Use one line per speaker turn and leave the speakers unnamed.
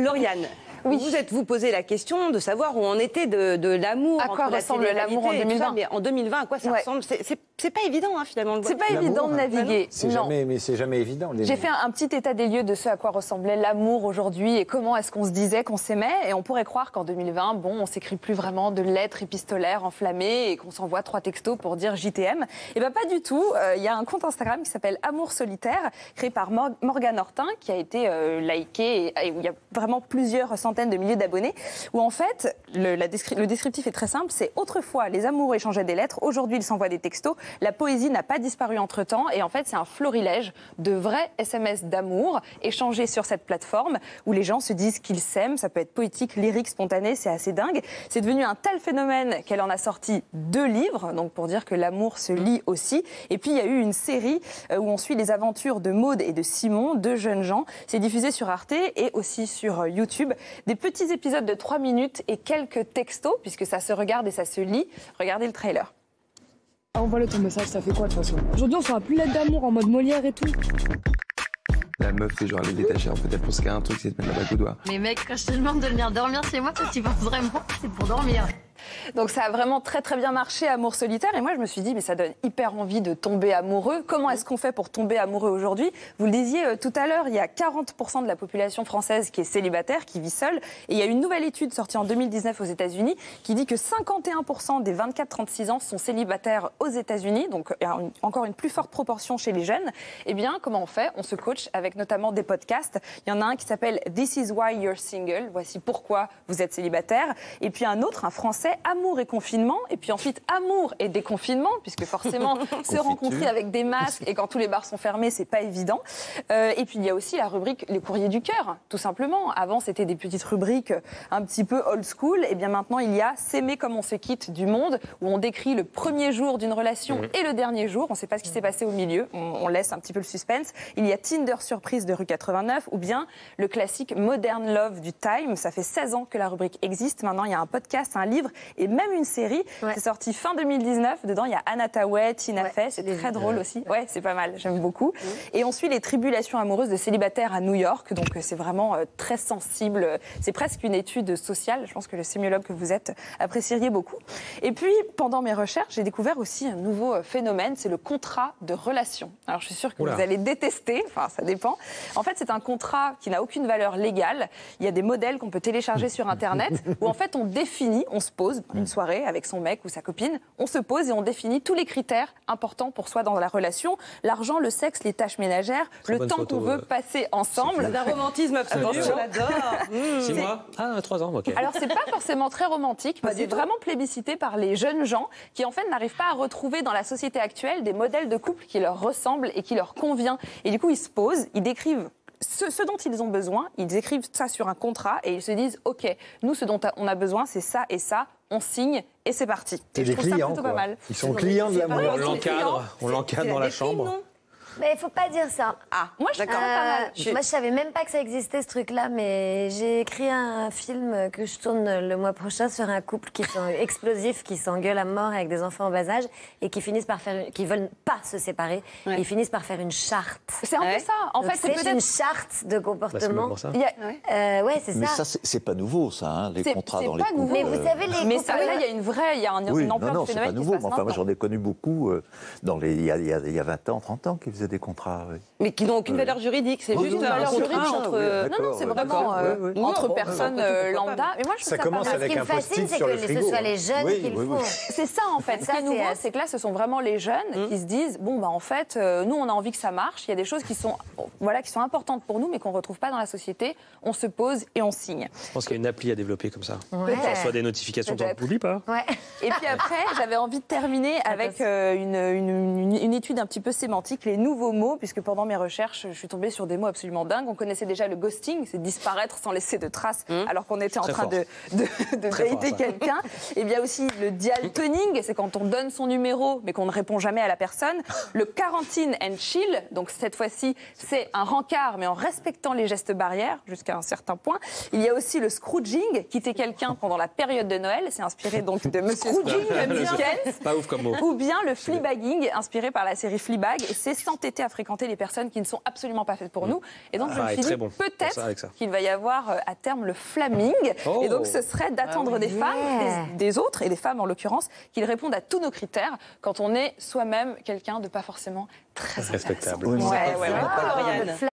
Lauriane, vous êtes-vous posé la question de savoir où on était de l'amour.
À quoi ressemble l'amour en 2020
mais en 2020, à quoi ça ressemble? C'est pas évident, hein, finalement.
C'est pas évident de naviguer.
Mais c'est jamais évident.
J'ai fait un petit état des lieux de ce à quoi ressemblait l'amour aujourd'hui et comment est-ce qu'on se disait qu'on s'aimait. Et on pourrait croire qu'en 2020, on s'écrit plus vraiment de lettres épistolaires enflammées et qu'on s'envoie 3 textos pour dire JTM. Et bien pas du tout. Il y a un compte Instagram qui s'appelle Amour Solitaire, créé par Morgane Hortin, qui a été liké et où il y a vraiment plusieurs centaines de milliers d'abonnés. Où en fait, le descriptif est très simple. C'est autrefois, les amoureux échangeaient des lettres. Aujourd'hui, ils s'envoient des textos. La poésie n'a pas disparu entre-temps et en fait, c'est un florilège de vrais SMS d'amour échangés sur cette plateforme où les gens se disent qu'ils s'aiment. Ça peut être poétique, lyrique, spontané, c'est assez dingue. C'est devenu un tel phénomène qu'elle en a sorti 2 livres, donc pour dire que l'amour se lit aussi. Et puis, il y a eu une série où on suit les aventures de Maude et de Simon, 2 jeunes gens. C'est diffusé sur Arte et aussi sur YouTube. Des petits épisodes de 3 minutes et quelques textos, puisque ça se regarde et ça se lit. Regardez le trailer.
Envoie-le ton message, ça fait quoi de toute façon? Aujourd'hui, on fera plus lettre d'amour en mode Molière et tout.
La meuf, c'est genre elle est détachée. En fait, elle pense qu'à un truc, c'est de mettre la bague au doigt.
Mais mec, quand je te demande de venir dormir chez moi, toi, tu penses vraiment que c'est pour dormir.
Donc ça a vraiment très très bien marché, Amour Solitaire. Et moi je me suis dit, mais ça donne hyper envie de tomber amoureux. Comment est-ce qu'on fait pour tomber amoureux aujourd'hui? Vous le disiez tout à l'heure, il y a 40% de la population française qui est célibataire, qui vit seule. Et il y a une nouvelle étude sortie en 2019 aux États-Unis qui dit que 51% des 24-36 ans sont célibataires aux États-Unis. Donc il y a encore une plus forte proportion chez les jeunes. Eh bien, comment on fait? On se coach avec notamment des podcasts. Il y en a un qui s'appelle This is why you're single. Voici pourquoi vous êtes célibataire. Et puis un autre, un français, Amour et confinement, et puis ensuite Amour et déconfinement, puisque forcément se rencontrer avec des masques et quand tous les bars sont fermés, c'est pas évident. Et puis il y a aussi la rubrique Les courriers du cœur, tout simplement. Avant c'était des petites rubriques un petit peu old school, et bien maintenant il y a S'aimer comme on se quitte du monde, où on décrit le premier jour d'une relation et le dernier jour. On ne sait pas ce qui s'est passé au milieu, on laisse un petit peu le suspense. Il y a Tinder surprise de rue 89, ou bien le classique Modern Love du Time. Ça fait 16 ans que la rubrique existe. Maintenant il y a un podcast, un livre et même une série. C'est sorti fin 2019. Dedans, il y a Anna Tawai, Tina Fey. C'est très drôle aussi. Ouais, c'est pas mal. J'aime beaucoup. Et on suit les tribulations amoureuses de célibataires à New York. Donc, c'est vraiment très sensible. C'est presque une étude sociale. Je pense que le sémiologue que vous êtes apprécieriez beaucoup. Et puis, pendant mes recherches, j'ai découvert aussi un nouveau phénomène. C'est le contrat de relation. Alors, je suis sûre que vous allez détester. Enfin, ça dépend. En fait, c'est un contrat qui n'a aucune valeur légale. Il y a des modèles qu'on peut télécharger sur Internet où, en fait, on définit, on se pose une soirée avec son mec ou sa copine, on se pose et on définit tous les critères importants pour soi dans la relation, l'argent, le sexe, les tâches ménagères, le temps qu'on veut passer ensemble.
D'un romantisme absolu, on l'adore.
6 mois 3 ans, ok.
Alors c'est pas forcément très romantique, mais c'est vraiment plébiscité par les jeunes gens qui en fait n'arrivent pas à retrouver dans la société actuelle des modèles de couple qui leur ressemblent et qui leur convient. Et du coup ils se posent, ils décrivent ce dont ils ont besoin, ils écrivent ça sur un contrat et ils se disent « Ok, nous, ce dont on a besoin, c'est ça et ça, on signe et c'est parti. »
C'est des clients, quoi. Pas mal. Ils sont clients de l'amour.
On l'encadre dans la chambre.
Mais il faut pas dire ça.
Ah, moi je comprends pas mal.
Moi je savais même pas que ça existait ce truc-là, mais j'ai écrit un film que je tourne le mois prochain sur un couple qui sont explosifs, qui s'engueulent à mort avec des enfants en bas âge et qui finissent par qui veulent pas se séparer. Ouais. Ils finissent par faire une charte.
C'est un peu ça. En fait,
c'est une charte de comportement.
Bah, c'est
ouais, c'est ça.
Mais ça, c'est pas nouveau, ça, hein, les contrats dans les couples.
Mais vous savez, les
mais ça, là, il y a une vraie, il y a une ampleur
non,
de phénomène.
C'est pas nouveau. Mais enfin, moi, j'en ai connu beaucoup il y a 20 ans, 30 ans qui faisaient des contrats. Oui.
Mais qui n'ont aucune valeur juridique, c'est juste un contrat entre...
Non, c'est vraiment entre personnes lambda. Mais moi, je trouve
ça commence avec un post-it sur le frigo.
Ce soit les jeunes qui le font.
C'est ça, en fait. Ce qui est nouveau, c'est que là, ce sont vraiment les jeunes qui se disent, bon, bah, en fait, nous, on a envie que ça marche. Il y a des choses qui sont importantes pour nous, mais qu'on ne retrouve pas dans la société. On se pose et on signe.
Je pense qu'il y a une appli à développer comme ça. Soit des notifications, tu n'oublies pas.
Et puis après, j'avais envie de terminer avec une étude un petit peu sémantique, les nouveaux mots, puisque pendant mes recherches, je suis tombée sur des mots absolument dingues. On connaissait déjà le ghosting, c'est disparaître sans laisser de traces, alors qu'on était en train de dater quelqu'un. Et bien aussi le dialtoning, c'est quand on donne son numéro, mais qu'on ne répond jamais à la personne. Le quarantine and chill, donc cette fois-ci, c'est un rencard, mais en respectant les gestes barrières, jusqu'à un certain point. Il y a aussi le scrooging, quitter quelqu'un pendant la période de Noël, c'est inspiré donc de Monsieur Scrooge,
pas ouf comme mot.
Ou bien le fleabagging, inspiré par la série Fleabag, et c'est 100 s'entêter à fréquenter les personnes qui ne sont absolument pas faites pour nous. Et donc, je me suis dit, peut-être qu'il va y avoir à terme le flaming. Et donc, ce serait d'attendre des femmes, des autres, et des femmes en l'occurrence, qu'ils répondent à tous nos critères quand on est soi-même quelqu'un de pas forcément très
respectable.
Ouais,